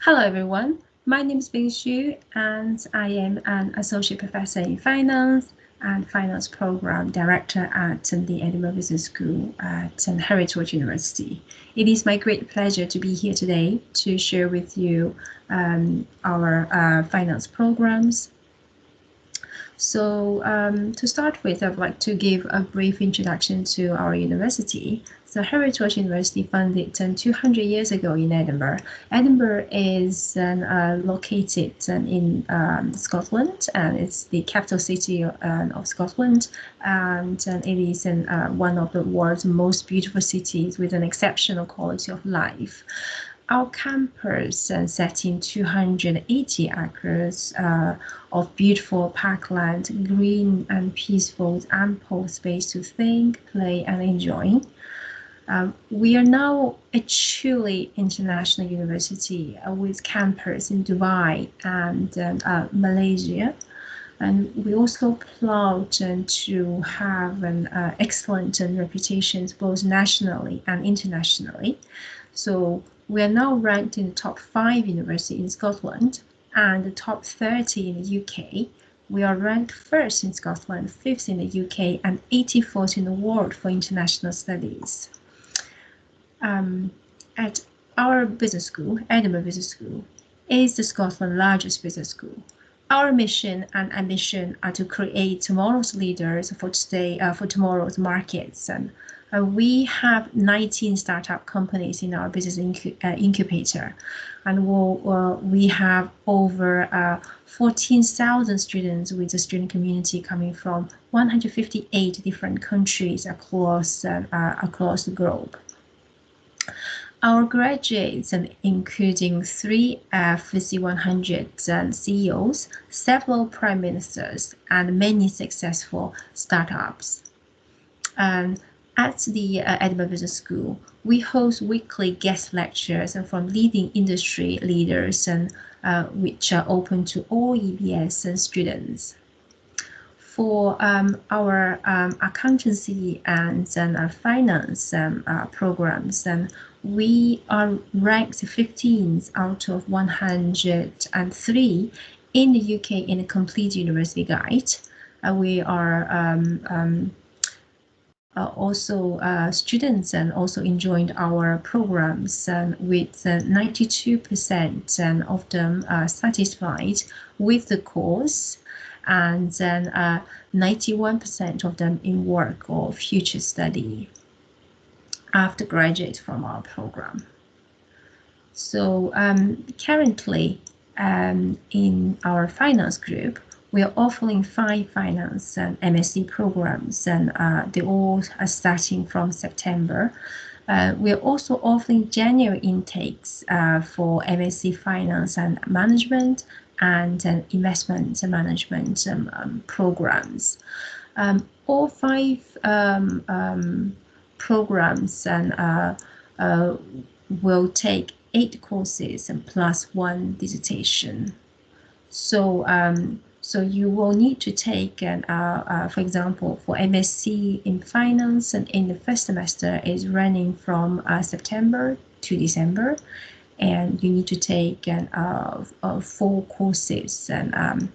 Hello everyone, my name is Bing Xu and I am an Associate Professor in Finance and Finance Program Director at the Edinburgh Business School at Heriot-Watt University. It is my great pleasure to be here today to share with you our finance programs. So to start with, I'd like to give a brief introduction to our university. So Heriot-Watt University founded 200 years ago in Edinburgh. Edinburgh is located in Scotland, and it's the capital city of Scotland, and it is one of the world's most beautiful cities with an exceptional quality of life. Our campus set in 280 acres of beautiful parkland, green and peaceful, with ample space to think, play, and enjoy. We are now a truly international university with campus in Dubai and Malaysia. And we also proud to have an excellent reputations both nationally and internationally. So we are now ranked in the top 5 universities in Scotland and the top 30 in the UK. We are ranked 1st in Scotland, 5th in the UK, and 84th in the world for international studies. At our business school, Edinburgh Business School, is the Scotland's largest business school. Our mission and ambition are to create tomorrow's leaders for today, for tomorrow's markets. And we have 19 startup companies in our business incubator, and we have over 14,000 students with the student community coming from 158 different countries across the globe. Our graduates, including 3 FTSE 100 CEOs, several prime ministers, and many successful startups. At the Edinburgh Business School, we host weekly guest lectures from leading industry leaders, which are open to all EBS students. For our accountancy and finance programs, we are ranked 15th out of 103 in the UK in a complete university guide. We are also students and also enjoyed our programs with 92% of them satisfied with the course, and then 91% of them in work or future study after graduate from our program. So currently in our finance group, we are offering 5 finance and MSc programs, and they all are starting from September. We are also offering January intakes for MSc Finance and Management and Investment Management programs. All 5 programs will take 8 courses and plus 1 dissertation. So you will need to take, for example, for MSc in Finance, and in the first semester is running from September to December, and you need to take 4 courses, and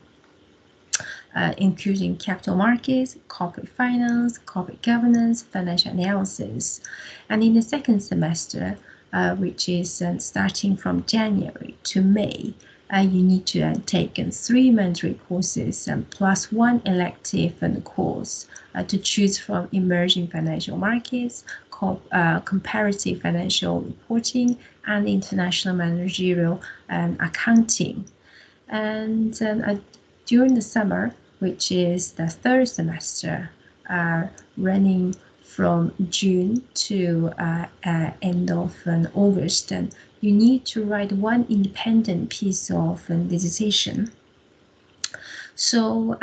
including capital markets, corporate finance, corporate governance, financial analysis. And in the second semester, which is starting from January to May, you need to take 3 mandatory courses plus 1 elective course to choose from emerging financial markets, comparative financial reporting, and international managerial accounting. And during the summer, which is the 3rd semester, running from June to end of August, and you need to write 1 independent piece of dissertation. So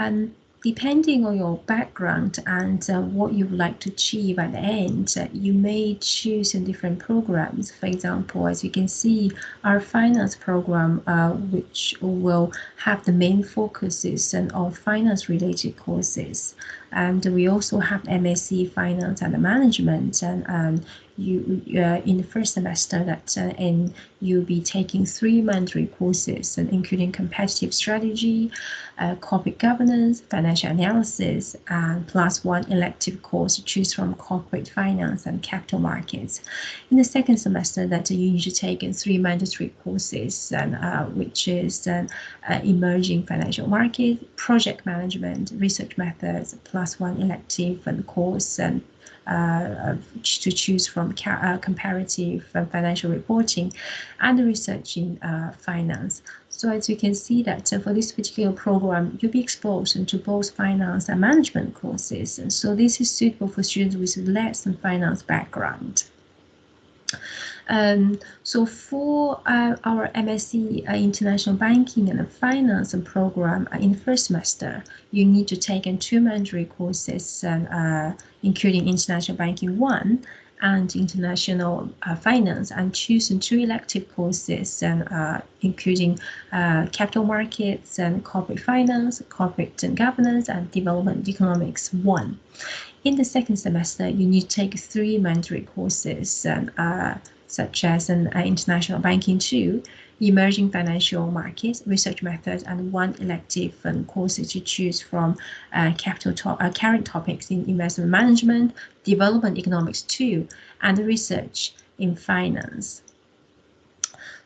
depending on your background and what you would like to achieve at the end, you may choose different programs. For example, as you can see, our finance program, which will have the main focuses on finance-related courses. And we also have MSc Finance and Management, and in the first semester and you'll be taking 3 mandatory courses, including competitive strategy, corporate governance, financial analysis, and plus 1 elective course to choose from corporate finance and capital markets. In the second semester, that you need to take 3 mandatory courses, which is emerging financial market, project management, research methods, plus 1 elective course to choose from comparative financial reporting and research in finance. So as you can see that for this particular program, you'll be exposed to both finance and management courses. And so this is suitable for students with less than finance background. So for our MSc International Banking and Finance program in the first semester, you need to take 2 mandatory courses, including International Banking 1 and International Finance, and choose 2 elective courses, including Capital Markets and Corporate Finance, Corporate Governance, and Development Economics 1. In the second semester, you need to take 3 mandatory courses, such as International Banking 2, Emerging Financial Markets, Research Methods, and 1 elective courses to choose from current topics in Investment Management, Development Economics 2, and Research in Finance.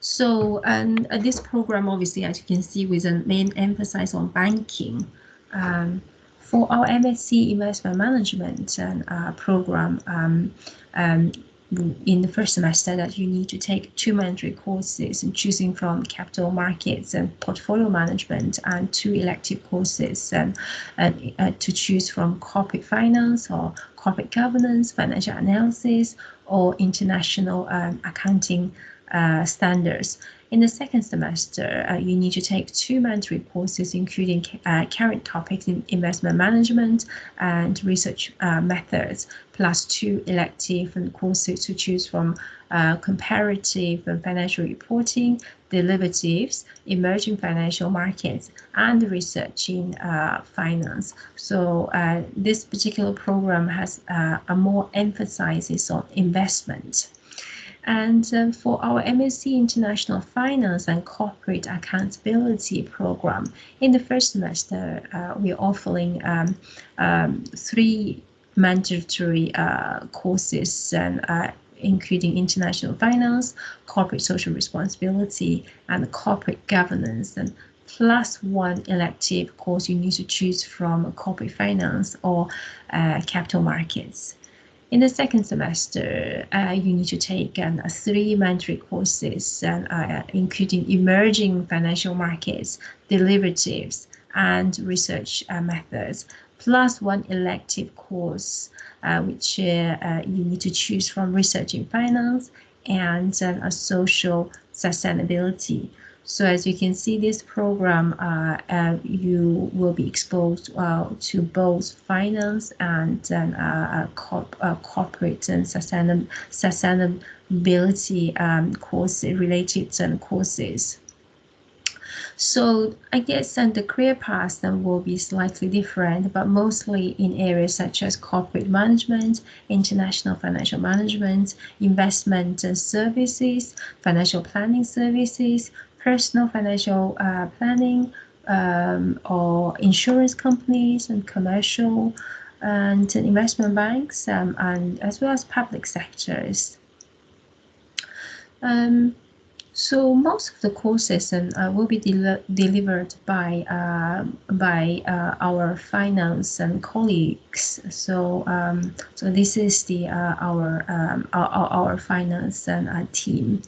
So, this program, obviously, as you can see, with a main emphasis on banking. For our MSc Investment Management program, in the first semester, that you need to take 2 mandatory courses and choosing from capital markets and portfolio management, and 2 elective courses to choose from corporate finance or corporate governance, financial analysis, or international accounting standards. In the second semester, you need to take 2 mandatory courses, including current topics in investment management and research methods, plus 2 elective courses to choose from comparative and financial reporting, derivatives, emerging financial markets, and research in finance. So this particular program has a more emphasis on investment. And for our MSc International Finance and Corporate Accountability program, in the first semester, we're offering 3 mandatory courses, including International Finance, Corporate Social Responsibility, and Corporate Governance, and plus 1 elective course you need to choose from corporate finance or capital markets. In the second semester, you need to take 3 mandatory courses, including emerging financial markets, derivatives, and research methods, plus 1 elective course, which you need to choose from research in finance and social sustainability. So as you can see, this program, you will be exposed to both finance and corporate and sustainability related courses. So I guess the career path will be slightly different, but mostly in areas such as corporate management, international financial management, investment services, financial planning services, personal financial planning, or insurance companies and commercial and investment banks, and as well as public sectors. So most of the courses will be delivered by our finance and colleagues. So so this is the our finance and team.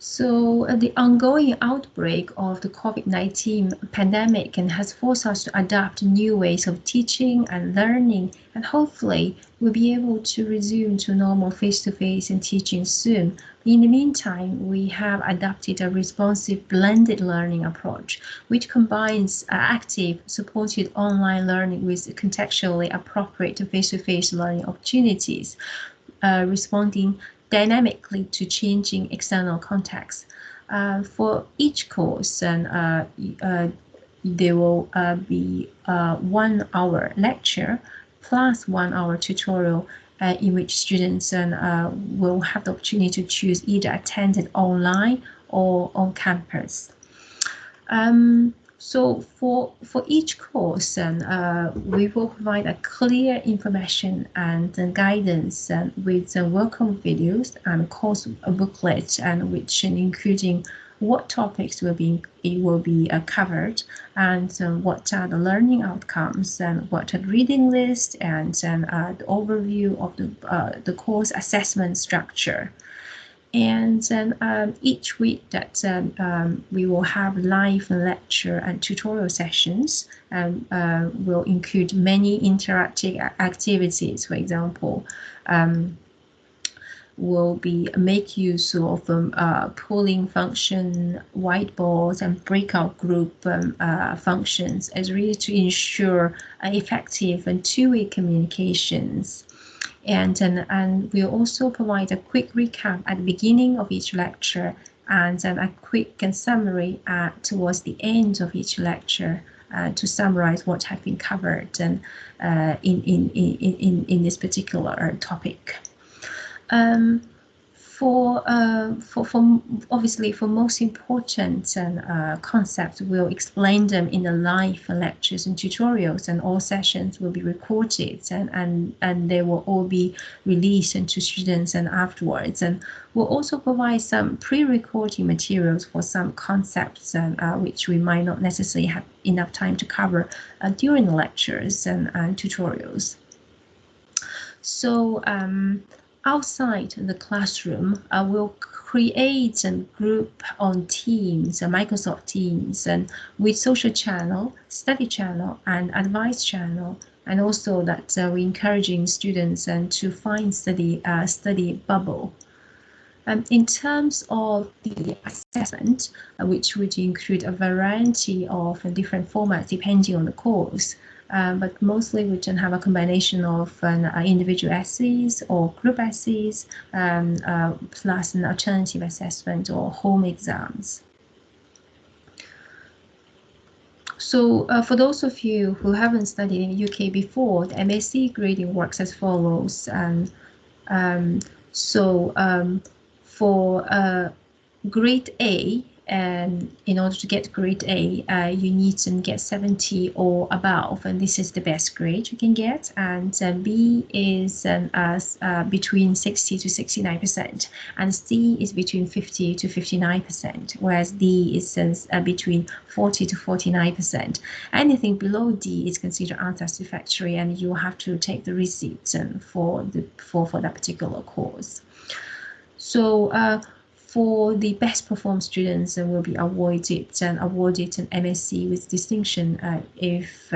So the ongoing outbreak of the COVID-19 pandemic has forced us to adapt new ways of teaching and learning, and hopefully we'll be able to resume to normal face-to-face and teaching soon. In the meantime, we have adopted a responsive blended learning approach, which combines active, supported online learning with contextually appropriate face-to-face learning opportunities, responding dynamically to changing external contexts. For each course, there will be 1 hour lecture plus 1 hour tutorial in which students will have the opportunity to choose either attended online or on campus. So for each course, we will provide a clear information and guidance with welcome videos and course booklets, and which including what topics will be covered, and what are the learning outcomes, and what are the reading list, and the overview of the course assessment structure. And each week that we will have live lecture and tutorial sessions, and will include many interactive activities. For example, will be make use of polling function, whiteboards, and breakout group functions, as really to ensure effective and two-way communications. And we'll also provide a quick recap at the beginning of each lecture, and a quick summary towards the end of each lecture to summarize what has been covered and in this particular topic. For obviously for most important concepts, we'll explain them in the live lectures and tutorials, and all sessions will be recorded, and they will all be released to students and afterwards. And we'll also provide some pre-recording materials for some concepts which we might not necessarily have enough time to cover during the lectures and tutorials. So outside the classroom, we'll create a group on Teams, Microsoft Teams, and with social channel, study channel, and advice channel, and also that we're encouraging students to find study bubble. In terms of the assessment, which would include a variety of different formats depending on the course, but mostly we can have a combination of individual essays or group essays, plus an alternative assessment or home exams. So for those of you who haven't studied in the UK before, the MSc grading works as follows. For grade A, and in order to get grade A, you need to get 70 or above, and this is the best grade you can get. And B is between 60 to 69%, and C is between 50 to 59%, whereas D is between 40 to 49%. Anything below D is considered unsatisfactory, and you have to take the receipts for that particular course. So for the best performed students, will be awarded an MSc with distinction if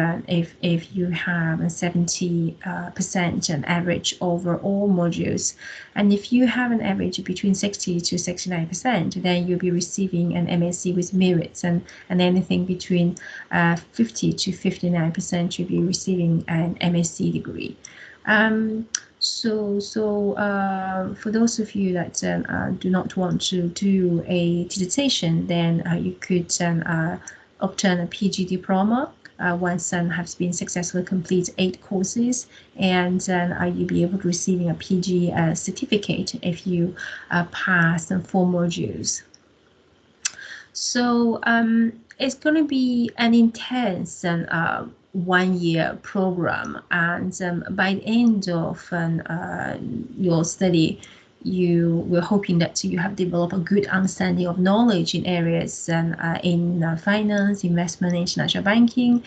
you have a 70% an average over all modules, and if you have an average between 60 to 69%, then you'll be receiving an MSc with merits, and anything between 50 to 59%, you'll be receiving an MSc degree. So for those of you that do not want to do a dissertation, then you could obtain a PG diploma once has been successfully complete 8 courses, and you'll be able to receiving a PG certificate if you pass 4 modules. So it's going to be an intense and 1-year program, and by the end of your study, we're hoping that you have developed a good understanding of knowledge in areas in finance, investment, international banking,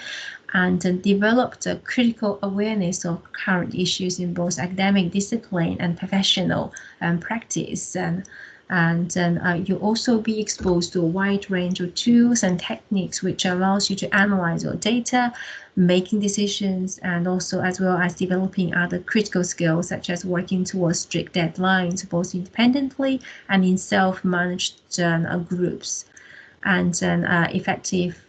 and developed a critical awareness of current issues in both academic discipline and professional practice. And you'll also be exposed to a wide range of tools and techniques which allows you to analyze your data, making decisions, and also as well as developing other critical skills such as working towards strict deadlines, both independently and in self-managed groups, and effective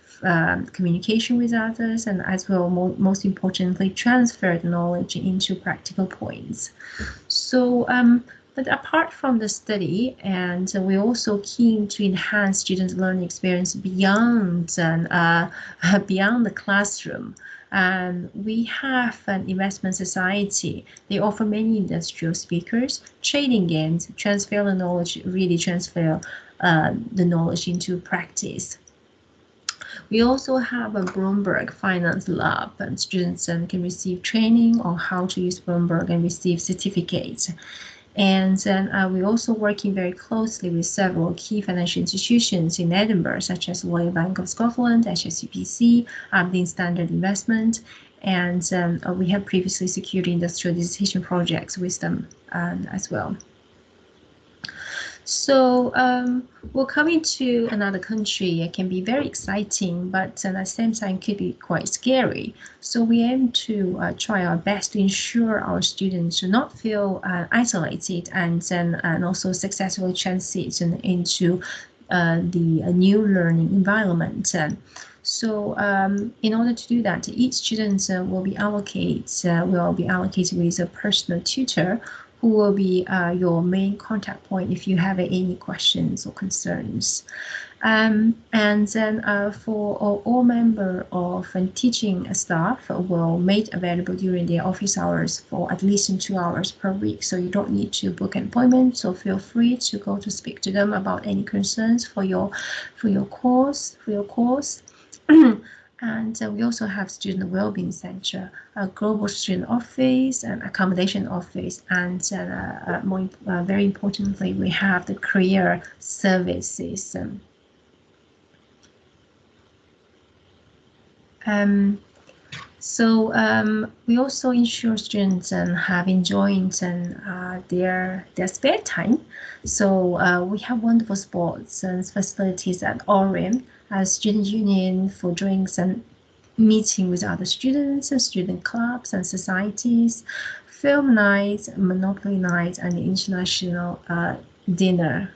communication with others, and as well, most importantly, transfer the knowledge into practical points. So but apart from the study, and we're also keen to enhance students' learning experience beyond the classroom. We have an investment society. They offer many industrial speakers, trading games, transfer the knowledge, really transfer the knowledge into practice. We also have a Bloomberg Finance Lab, and students can receive training on how to use Bloomberg and receive certificates. And then we're also working very closely with several key financial institutions in Edinburgh, such as Royal Bank of Scotland, HSBC, Aberdeen Standard Investment, and we have previously secured industrial dissertation projects with them as well. So we're coming to another country. It can be very exciting, but at the same time could be quite scary. So we aim to try our best to ensure our students do not feel isolated and also successfully transition into the new learning environment. So in order to do that, each student will be allocated with a personal tutor who will be your main contact point if you have any questions or concerns. And then for all members of teaching staff will made available during their office hours for at least 2 hours per week. So you don't need to book an appointment. So feel free to go to speak to them about any concerns for your course. And we also have Student Wellbeing Center, a global student office, and accommodation office, and very importantly, we have the career services. We also ensure students have enjoyed their spare time. So we have wonderful sports and facilities at Orium, as student union for drinks and meeting with other students, student clubs and societies, film nights, Monopoly nights, and international dinner.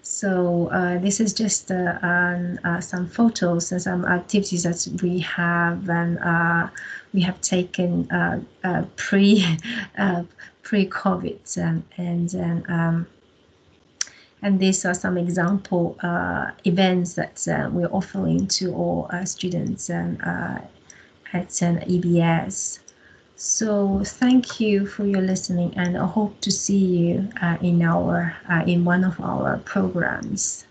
So this is just some photos and some activities that we have, and we have taken pre-COVID, and these are some example events that we're offering to all students at EBS. So thank you for your listening, and I hope to see you in one of our programs.